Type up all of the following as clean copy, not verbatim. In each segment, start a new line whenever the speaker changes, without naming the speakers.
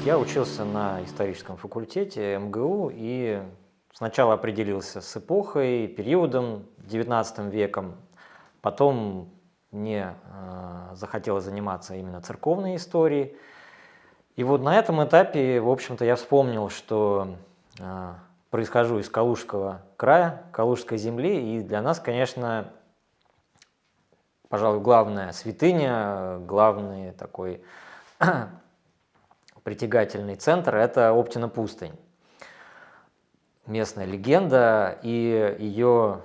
Я учился на историческом факультете МГУ и сначала определился с эпохой, периодом, XIX веком. Потом мне захотелось заниматься именно церковной историей. И вот на этом этапе, в общем-то, я вспомнил, что происхожу из Калужского края, Калужской земли, и для нас, конечно, пожалуй, главная святыня, главный такой притягательный центр – это Оптина пустынь. Местная легенда, и ее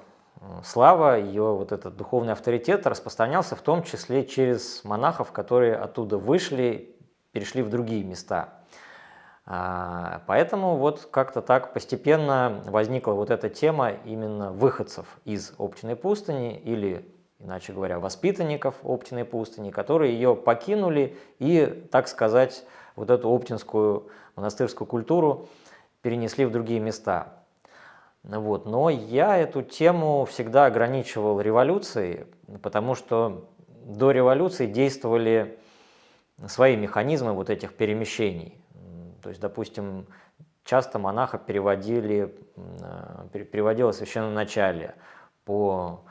слава, ее вот этот духовный авторитет распространялся в том числе через монахов, которые оттуда вышли, перешли в другие места. Поэтому вот как-то так постепенно возникла вот эта тема именно выходцев из Оптиной пустыни, или, иначе говоря, воспитанников Оптиной пустыни, которые ее покинули и, так сказать, вот эту оптинскую монастырскую культуру перенесли в другие места. Вот. Но я эту тему всегда ограничивал революцией, потому что до революции действовали свои механизмы вот этих перемещений. То есть, допустим, часто монаха переводило священноначалие по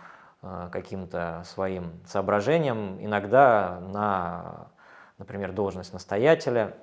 каким-то своим соображениям, иногда на, например, должность настоятеля,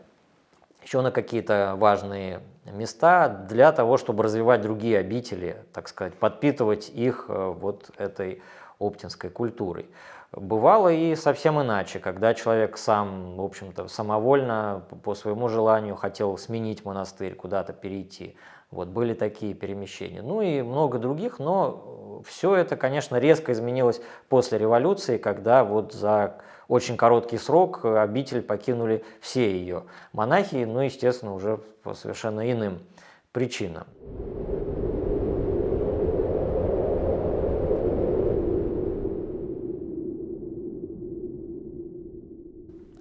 еще на какие-то важные места для того, чтобы развивать другие обители, так сказать, подпитывать их вот этой оптинской культурой. Бывало и совсем иначе, когда человек сам, в общем-то, самовольно, по своему желанию хотел сменить монастырь, куда-то перейти. Вот, были такие перемещения. Ну и много других, но все это, конечно, резко изменилось после революции, когда вот за очень короткий срок обитель покинули все ее монахи, ну, естественно, уже по совершенно иным причинам.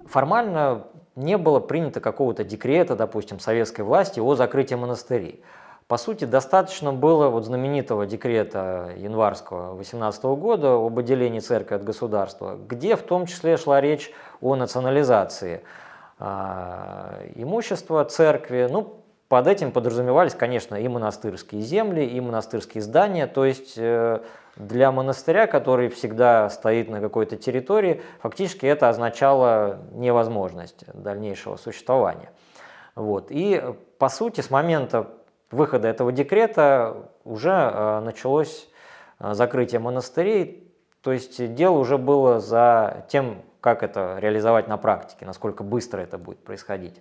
Формально не было принято какого-то декрета, допустим, советской власти о закрытии монастырей. По сути, достаточно было вот знаменитого декрета январского 18 года об отделении церкви от государства, где в том числе шла речь о национализации имущества церкви. Ну, под этим подразумевались, конечно, и монастырские земли, и монастырские здания, то есть для монастыря, который всегда стоит на какой-то территории, фактически это означало невозможность дальнейшего существования. Вот. И, по сути, с момента выхода этого декрета уже началось закрытие монастырей, то есть дело уже было за тем, как это реализовать на практике, насколько быстро это будет происходить.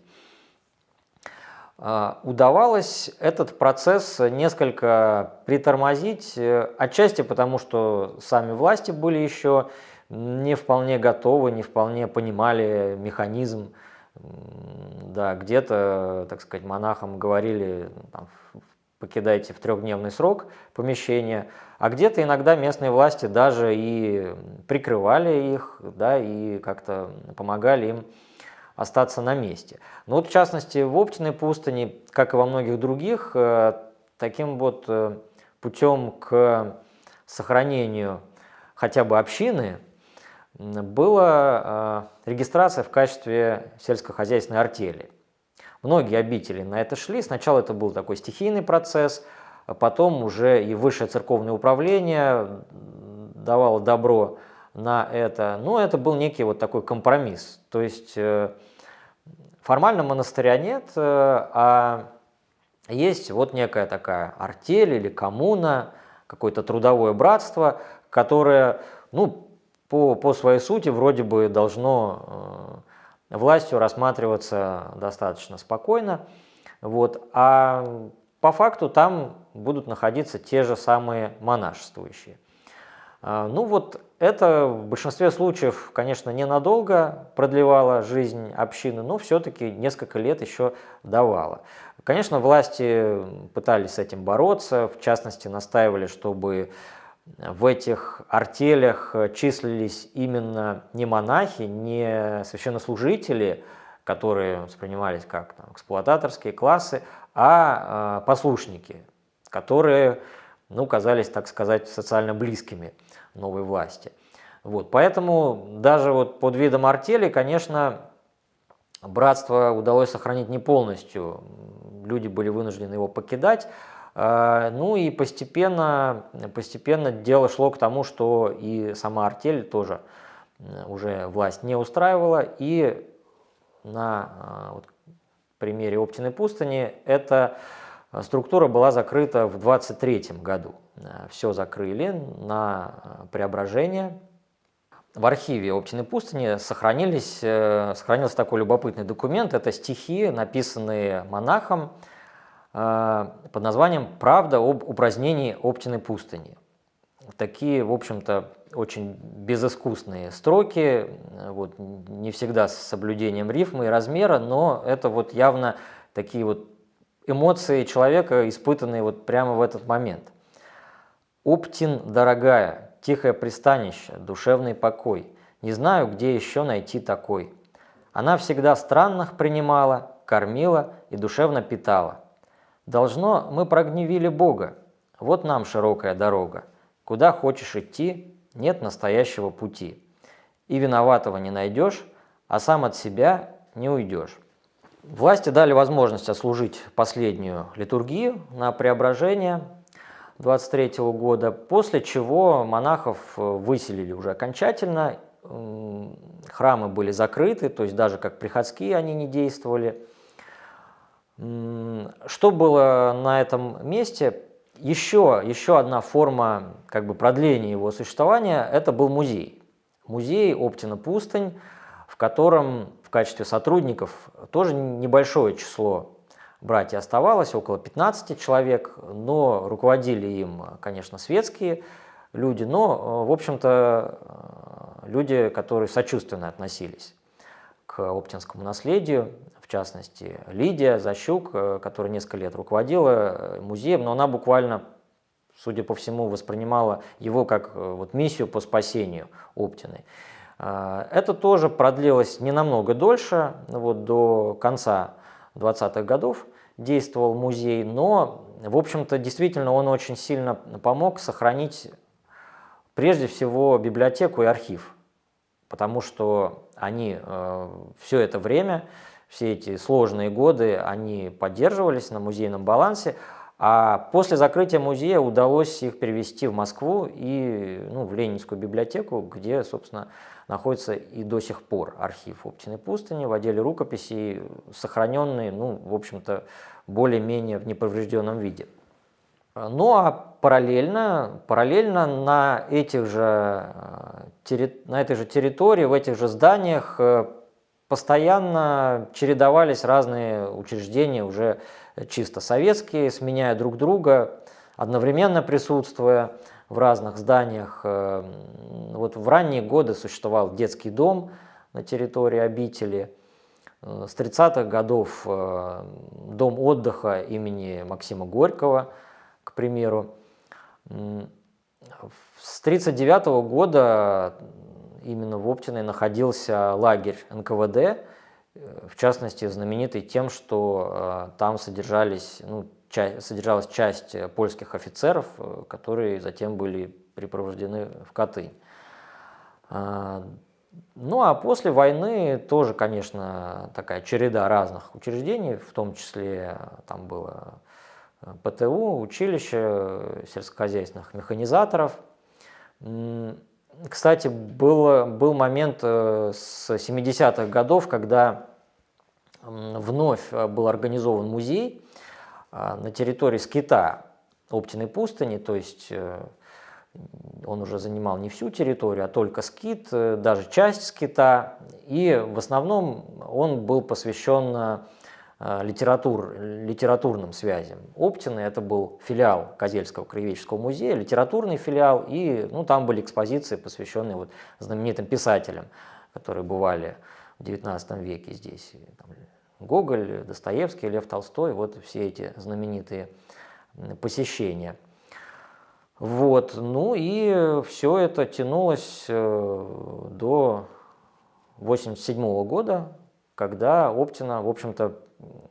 Удавалось этот процесс несколько притормозить, отчасти потому, что сами власти были еще не вполне готовы, не вполне понимали механизм. Да, где-то, так сказать, монахам говорили, там, покидайте в 3-дневный срок помещение, а где-то иногда местные власти даже и прикрывали их, да, и как-то помогали им остаться на месте. Но вот в частности в Оптиной пустыне, как и во многих других, таким вот путем к сохранению хотя бы общины была регистрация в качестве сельскохозяйственной артели. Многие обители на это шли. Сначала это был такой стихийный процесс, а потом уже и высшее церковное управление давало добро на это. Но это был некий вот такой компромисс. То есть формально монастыря нет, а есть вот некая такая артель или коммуна, какое-то трудовое братство, которое, ну, по своей сути вроде бы должно властью рассматриваться достаточно спокойно. Вот, а по факту там будут находиться те же самые монашествующие. Ну вот это в большинстве случаев, конечно, ненадолго продлевало жизнь общины, но все-таки несколько лет еще давало. Конечно, власти пытались с этим бороться, в частности, настаивали, чтобы в этих артелях числились именно не монахи, не священнослужители, которые воспринимались как там эксплуататорские классы, а послушники, которые ну, казались, так сказать, социально близкими новой власти. Вот, поэтому даже вот под видом артели, конечно, братство удалось сохранить не полностью, люди были вынуждены его покидать, ну и постепенно дело шло к тому, что и сама артель тоже уже власть не устраивала, и на вот, примере Оптиной пустыни эта структура была закрыта в 23 году. Все закрыли на Преображение. В архиве Оптиной пустыни сохранился такой любопытный документ. Это стихи, написанные монахом под названием «Правда об упразднении Оптиной пустыни». Такие, в общем-то, очень безыскусные строки, вот, не всегда с соблюдением рифмы и размера, но это вот явно такие вот эмоции человека, испытанные вот прямо в этот момент. «Оптин, дорогая, тихое пристанище, душевный покой. Не знаю, где еще найти такой. Она всегда странных принимала, кормила и душевно питала. Должно, мы прогневили Бога. Вот нам широкая дорога. Куда хочешь идти, нет настоящего пути. И виноватого не найдешь, а сам от себя не уйдешь». Власти дали возможность отслужить последнюю литургию на Преображение 23 года, после чего монахов выселили уже окончательно, храмы были закрыты, то есть даже как приходские они не действовали. Что было на этом месте? Еще одна форма как бы продления его существования – это был музей. Музей Оптина пустынь, в котором в качестве сотрудников тоже небольшое число братьев оставалось, около 15 человек, но руководили им, конечно, светские люди, но, в общем-то, люди, которые сочувственно относились к оптинскому наследию, в частности, Лидия Защук, которая несколько лет руководила музеем, но она буквально, судя по всему, воспринимала его как вот миссию по спасению Оптины. Это тоже продлилось не намного дольше, вот до конца 20-х годов действовал музей, но, в общем-то, действительно он очень сильно помог сохранить прежде всего библиотеку и архив, потому что они все это время, все эти сложные годы, они поддерживались на музейном балансе, а после закрытия музея удалось их перевести в Москву и в Ленинскую библиотеку, где, собственно, находится и до сих пор архив Оптиной пустыни в отделе рукописей, сохраненный, в общем-то, более-менее в неповрежденном виде. Ну а параллельно на этой же территории, в этих же зданиях постоянно чередовались разные учреждения, уже чисто советские, сменяя друг друга, одновременно присутствуя в разных зданиях. Вот в ранние годы существовал детский дом на территории обители. С 30-х годов дом отдыха имени Максима Горького, к примеру. С 1939 года именно в Оптиной находился лагерь НКВД, в частности, знаменитый тем, что там содержалась часть польских офицеров, которые затем были припровождены в Катынь. Ну а после войны тоже, конечно, такая череда разных учреждений, в том числе там было ПТУ, училище сельскохозяйственных механизаторов. Кстати, был момент с 70-х годов, когда вновь был организован музей на территории скита Оптиной пустыни, то есть он уже занимал не всю территорию, а только скит, даже часть скита, и в основном он был посвящен литературным связям. Оптины – это был филиал Козельского краеведческого музея, литературный филиал, и там были экспозиции, посвященные вот знаменитым писателям, которые бывали в XIX веке здесь. Там Гоголь, Достоевский, Лев Толстой, вот все эти знаменитые посещения. Вот, и все это тянулось до 1987 года, когда Оптина, в общем-то,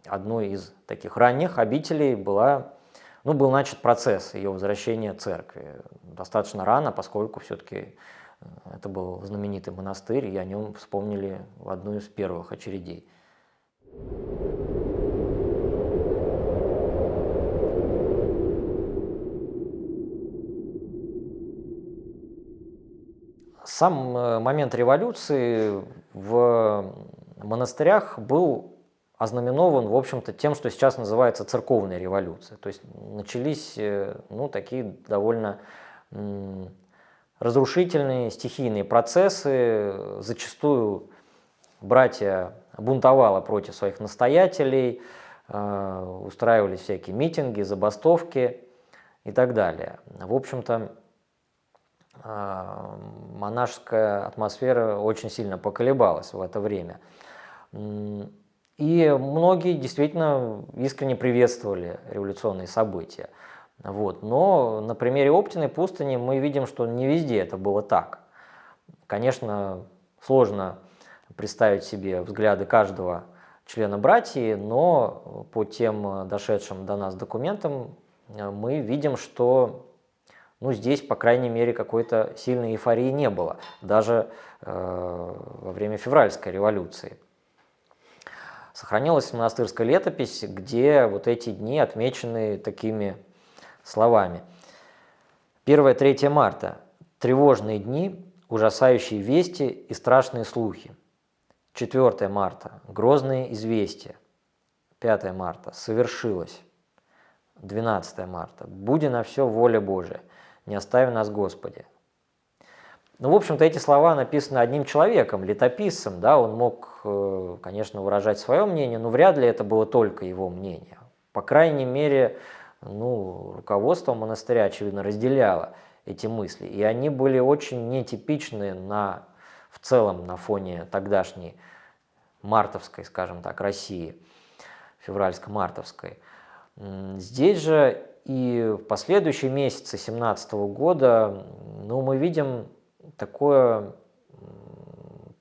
одной из таких ранних обителей была, ну, был начат процесс ее возвращения церкви. Достаточно рано, поскольку все-таки это был знаменитый монастырь, и о нем вспомнили в одну из первых очередей. Сам момент революции в монастырях был ознаменован, в общем-то, тем, что сейчас называется церковная революция. То есть начались, ну, такие довольно разрушительные стихийные процессы. Зачастую братья бунтовало против своих настоятелей, устраивались всякие митинги, забастовки и так далее. В общем-то, монашеская атмосфера очень сильно поколебалась в это время. И многие действительно искренне приветствовали революционные события. Вот. Но на примере Оптиной пустыни мы видим, что не везде это было так. Конечно, сложно представить себе взгляды каждого члена братьи, но по тем дошедшим до нас документам мы видим, что, ну, здесь, по крайней мере, какой-то сильной эйфории не было, даже во время февральской революции. Сохранилась монастырская летопись, где вот эти дни отмечены такими словами. 1-3 марта. Тревожные дни, ужасающие вести и страшные слухи. 4 марта. Грозные известия. 5 марта. Совершилось. 12 марта. Буди на все воля Божия. Не остави нас, Господи. Ну, в общем-то, эти слова написаны одним человеком, летописцем, да, он мог, конечно, выражать свое мнение, но вряд ли это было только его мнение. По крайней мере, ну, руководство монастыря, очевидно, разделяло эти мысли, и они были очень нетипичны в целом на фоне тогдашней мартовской, скажем так, России, февральско-мартовской. Здесь же и в последующие месяцы 2017 года, ну, мы видим такое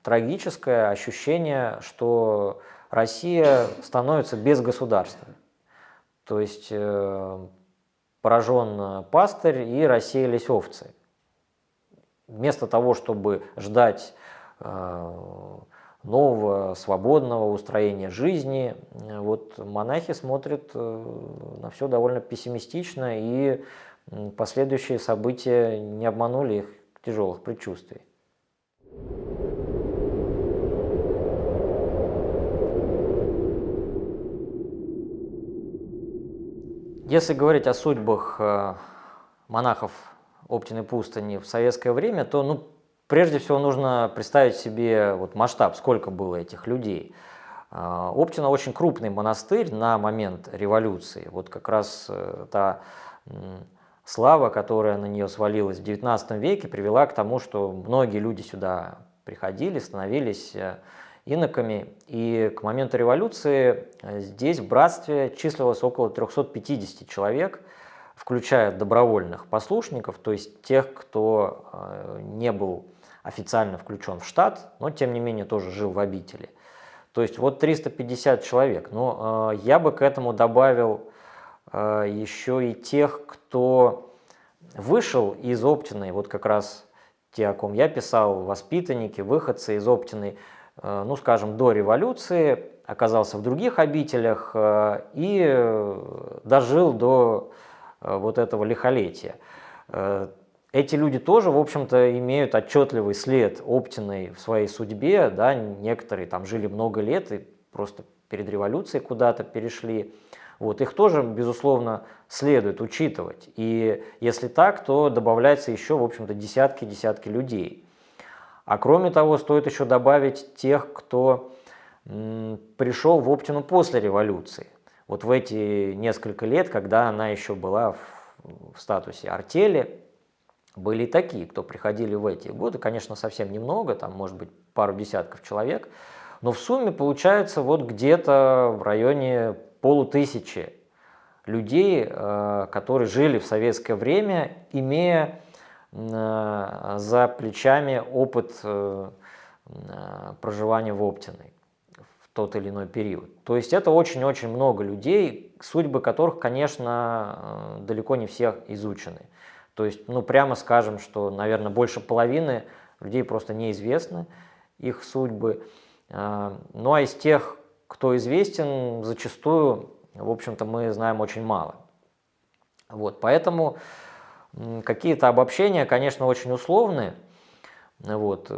трагическое ощущение, что Россия становится безгосударственной. То есть поражен пастырь и рассеялись овцы. Вместо того, чтобы ждать нового, свободного устроения жизни, вот монахи смотрят на все довольно пессимистично, и последующие события не обманули их тяжелых предчувствий. Если говорить о судьбах монахов Оптиной пустыни в советское время, то, ну, прежде всего нужно представить себе вот масштаб, сколько было этих людей. Оптина очень крупный монастырь на момент революции. Вот как раз та слава, которая на нее свалилась в XIX веке, привела к тому, что многие люди сюда приходили, становились иноками. И к моменту революции здесь в братстве числилось около 350 человек, включая добровольных послушников, то есть тех, кто не был официально включен в штат, но тем не менее тоже жил в обители. То есть вот 350 человек. Но я бы к этому добавил еще и тех, кто вышел из Оптиной, вот как раз те, о ком я писал, воспитанники, выходцы из Оптиной, ну, скажем, до революции, оказался в других обителях и дожил до вот этого лихолетия. Эти люди тоже, в общем-то, имеют отчетливый след Оптиной в своей судьбе, да, некоторые там жили много лет и просто перед революцией куда-то перешли. Вот, их тоже, безусловно, следует учитывать. И если так, то добавляется еще, в общем-то, десятки людей. А кроме того, стоит еще добавить тех, кто пришел в Оптину после революции. Вот в эти несколько лет, когда она еще была в статусе артели, были и такие, кто приходили в эти годы, конечно, совсем немного, там, может быть, пару десятков человек, но в сумме получается вот где-то в районе 500 людей, которые жили в советское время, имея за плечами опыт проживания в Оптиной. тот или иной период. То есть это очень-очень много людей, судьбы которых, конечно, далеко не все изучены. То есть, ну, прямо скажем, что, наверное, больше половины людей просто неизвестны их судьбы. Ну, а из тех, кто известен, зачастую, в общем-то, мы знаем очень мало. Вот, поэтому какие-то обобщения, конечно, очень условные. Вот,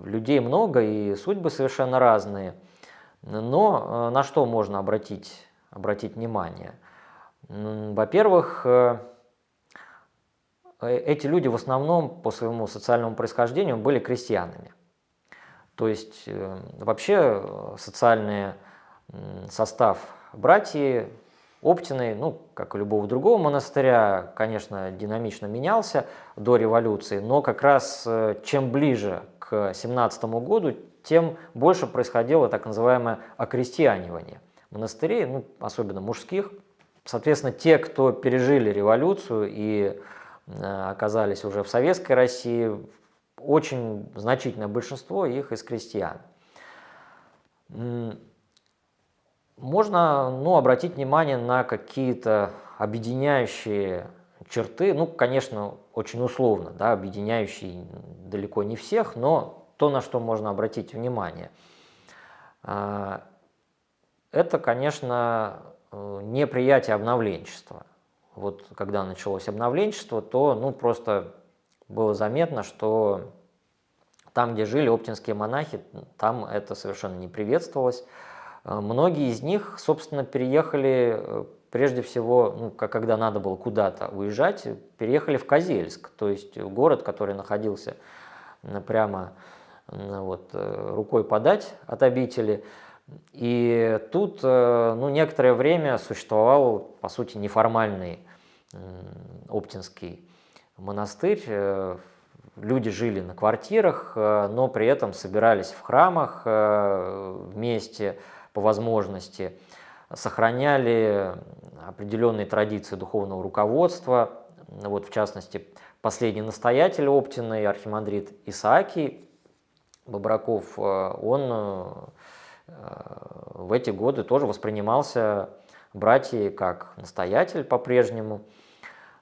людей много и судьбы совершенно разные. Но на что можно обратить внимание? Во-первых, эти люди в основном по своему социальному происхождению были крестьянами. То есть вообще социальный состав братьев Оптиной, ну, как и любого другого монастыря, конечно, динамично менялся до революции, но как раз чем ближе к 17 году, тем больше происходило так называемое окрестьянивание монастырей, ну, особенно мужских. Соответственно, те, кто пережили революцию и оказались уже в Советской России, очень значительное большинство их из крестьян. Можно, ну, обратить внимание на какие-то объединяющие черты, ну, конечно, очень условно, да, объединяющие далеко не всех, но то, на что можно обратить внимание. Это, конечно, неприятие обновленчества. Вот когда началось обновленчество, то, ну, просто было заметно, что там, где жили оптинские монахи, там это совершенно не приветствовалось. Многие из них, собственно, переехали прежде всего, ну, когда надо было куда-то уезжать, переехали в Козельск, то есть город, который находился прямо вот, рукой подать от обители. И тут, ну, некоторое время существовал, по сути, неформальный Оптинский монастырь. Люди жили на квартирах, но при этом собирались в храмах вместе по возможности, сохраняли определенные традиции духовного руководства. Вот, в частности, последний настоятель Оптиной, архимандрит Исаакий Бобраков, он в эти годы тоже воспринимался братьями как настоятель по-прежнему.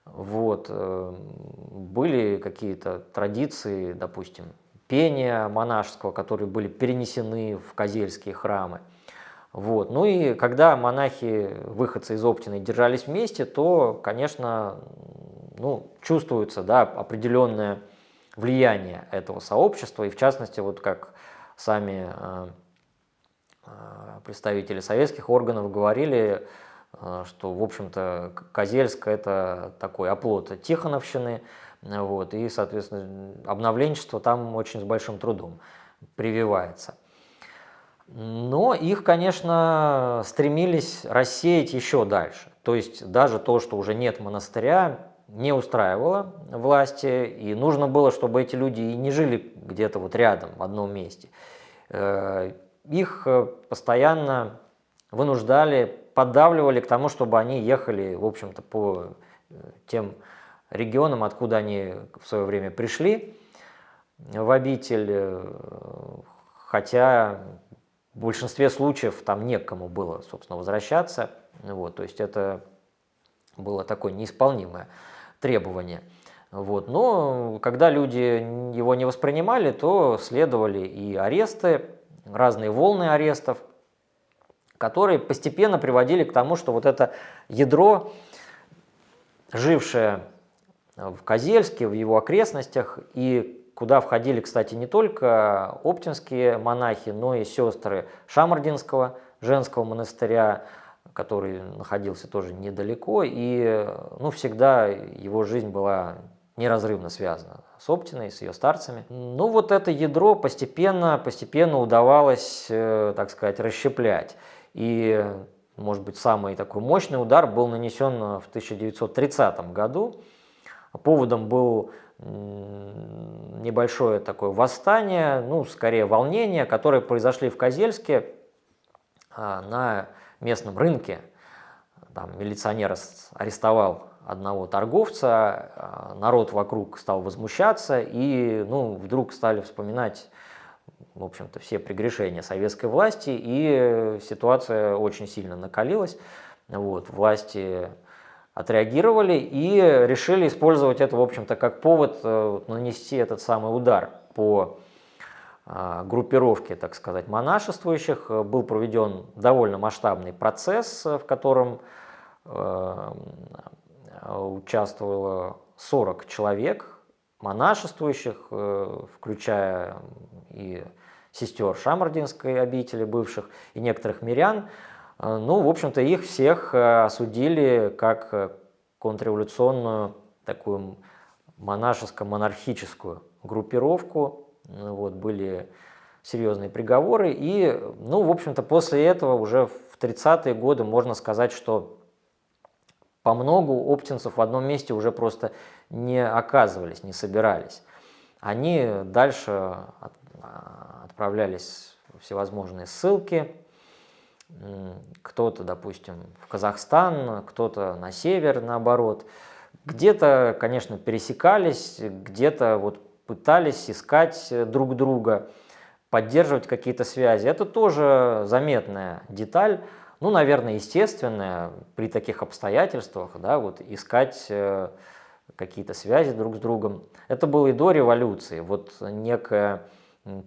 Вот. Были какие-то традиции, допустим, пения монашеского, которые были перенесены в козельские храмы. Вот. Ну и когда монахи, выходцы из Оптиной, держались вместе, то, конечно, ну, чувствуется, да, определенное влияние этого сообщества. И в частности, вот как сами представители советских органов говорили, что, в общем-то, Козельск – это такой оплот Тихоновщины, вот, и, соответственно, обновленчество там очень с большим трудом прививается. Но их, конечно, стремились рассеять еще дальше. То есть даже то, что уже нет монастыря, не устраивало власти, и нужно было, чтобы эти люди и не жили где-то вот рядом, в одном месте. Их постоянно вынуждали, поддавливали к тому, чтобы они ехали, в общем-то, по тем регионам, откуда они в свое время пришли в обитель, хотя в большинстве случаев там некому было, собственно, возвращаться. Вот, то есть это было такое неисполнимое требование. Вот. Но когда люди его не воспринимали, то следовали и аресты, разные волны арестов, которые постепенно приводили к тому, что вот это ядро, жившее в Козельске, в его окрестностях, и куда входили, кстати, не только оптинские монахи, но и сестры Шамардинского женского монастыря, который находился тоже недалеко, и, ну, всегда его жизнь была неразрывно связана с Оптиной, с ее старцами. Ну, вот это ядро постепенно удавалось, так сказать, расщеплять. И, может быть, самый такой мощный удар был нанесен в 1930 году. Поводом был небольшое такое восстание, ну, скорее волнение, которые произошли в Козельске на местном рынке. Там милиционер арестовал одного торговца, народ вокруг стал возмущаться, и, ну, вдруг стали вспоминать в общем-то, все прегрешения советской власти, и ситуация очень сильно накалилась. Вот, власти отреагировали и решили использовать это, в общем-то, как повод нанести этот самый удар по группировке, так сказать, монашествующих. Был проведен довольно масштабный процесс, в котором участвовало 40 человек монашествующих, включая и сестер Шамардинской обители бывших, и некоторых мирян. Ну, в общем-то, их всех осудили как контрреволюционную такую монашеско-монархическую группировку. Вот, были серьезные приговоры. И, ну, в общем-то, после этого уже в 30-е годы можно сказать, что по многу оптинцев в одном месте уже просто не оказывались, не собирались. Они дальше отправлялись в всевозможные ссылки. Кто-то, допустим, в Казахстан, кто-то на север, наоборот. Где-то, конечно, пересекались, где-то вот пытались искать друг друга, поддерживать какие-то связи. Это тоже заметная деталь, ну, наверное, естественная при таких обстоятельствах, да, вот искать какие-то связи друг с другом. Это было и до революции. Вот некая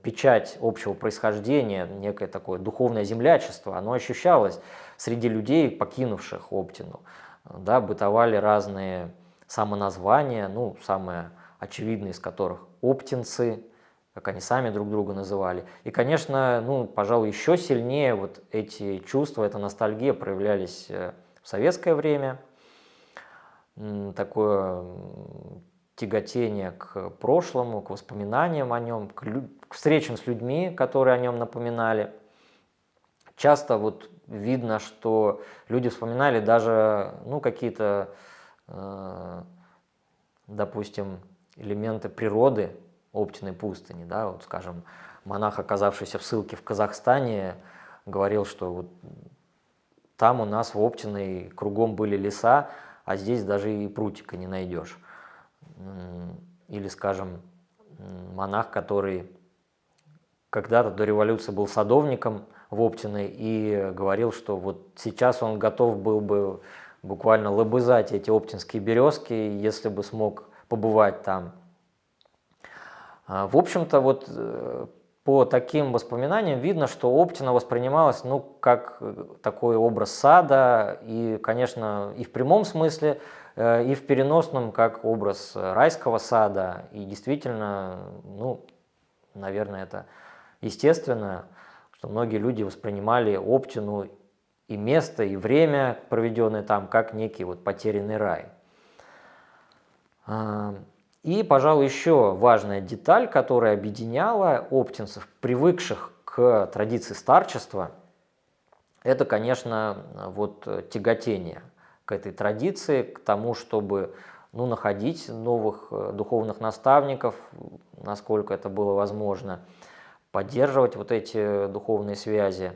печать общего происхождения, некое такое духовное землячество, оно ощущалось среди людей, покинувших Оптину. Да, бытовали разные самоназвания, ну, самое очевидное из которых оптинцы, как они сами друг друга называли. И, конечно, ну, пожалуй, еще сильнее вот эти чувства, эта ностальгия проявлялись в советское время. Такое тяготение к прошлому, к воспоминаниям о нем, к встречам с людьми, которые о нем напоминали. Часто вот видно, что люди вспоминали даже, ну, какие-то, допустим, элементы природы Оптиной пустыни, да, вот, скажем, монах, оказавшийся в ссылке в Казахстане, говорил, что вот там у нас в Оптиной кругом были леса, а здесь даже и прутика не найдешь. Или, скажем, монах, который когда-то до революции был садовником в Оптиной и говорил, что вот сейчас он готов был бы буквально лобызать эти оптинские березки, если бы смог побывать там. В общем-то, вот по таким воспоминаниям видно, что Оптина воспринималась, ну, как такой образ сада, и, конечно, и в прямом смысле, и в переносном, как образ райского сада. И действительно, ну, наверное, это естественно, что многие люди воспринимали Оптину и место, и время, проведенное там, как некий вот потерянный рай. И, пожалуй, еще важная деталь, которая объединяла оптинцев, привыкших к традиции старчества, это, конечно, вот тяготение к этой традиции, к тому, чтобы, ну, находить новых духовных наставников, насколько это было возможно, поддерживать вот эти духовные связи.